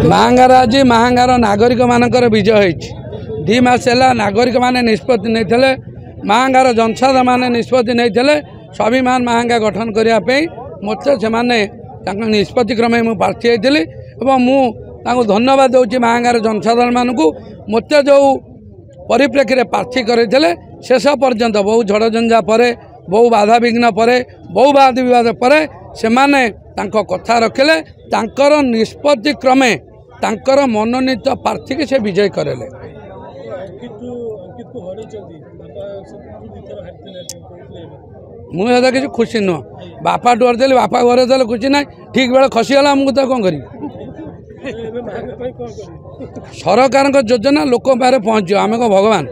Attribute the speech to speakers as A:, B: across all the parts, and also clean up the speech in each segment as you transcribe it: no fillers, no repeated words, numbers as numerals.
A: महांगार आज महांगार नागरिक मानकर विजय होती 2 मास है नागरिक माने निष्पत्ति नहीं महांगार जनसाधारण माने निष्पत्ति नहीं स्वाभिमान महांगा गठन करने मत से निष्पत्ति क्रमे मुझे प्रार्थी होती मुझे धन्यवाद दूसरी महांगार जनसाधारण मानक मत जो परिप्रेक्षी में प्रार्थी करते शेष पर्यंत बहु झड़झंझा पर बहु बाधा विघ्न पर बहु वाद विवाद पर से कथा रखिले निष्पत्ति क्रमे तांकर मनोनीत प्रार्थी के से विजय करेले। मुझे किसी खुशी नुह बापा डर देली बापा घर देले खुशी ना ठीक बेले खसीगला मुझे तो कौन करी सरकार योजना लोक पाखे पहुँच आम को भगवान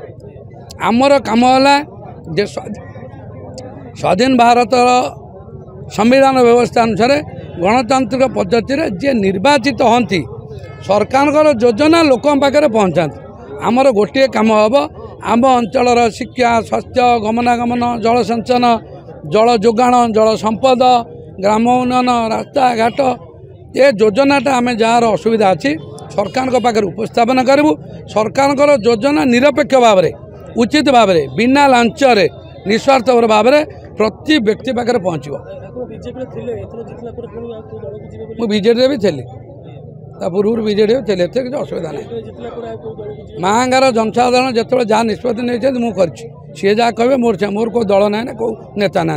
A: आमर कम है स्वाधीन भारतर संविधान व्यवस्था अनुसार गणतांत्रिक पद्धति जे निर्वाचित हंती सरकार योजना लोक पाखे पहुँचा आमर गोटे कम हम आम अंचल शिक्षा स्वास्थ्य गमनागमन जल सेचन जल जोगाण जल संपद ग्राम उन्नयन रास्ता घाट ये योजनाटा आम जार असुविधा अच्छी सरकार पाखे उपस्थापन करूँ सरकार योजना निरपेक्ष भाव में उचित भाव में बिना लांचरे निस्वार्थ भाव में प्रति व्यक्ति पाखे पहुँचो बीजेडी भी थी पूर्व बीजेडी थे किसी असुविधा नहीं महांगार जनसाधारण जो जहाँ निष्पत्ति नहीं मुझे सी जहाँ कहे मोर कोई दल ना कौ नेता ना।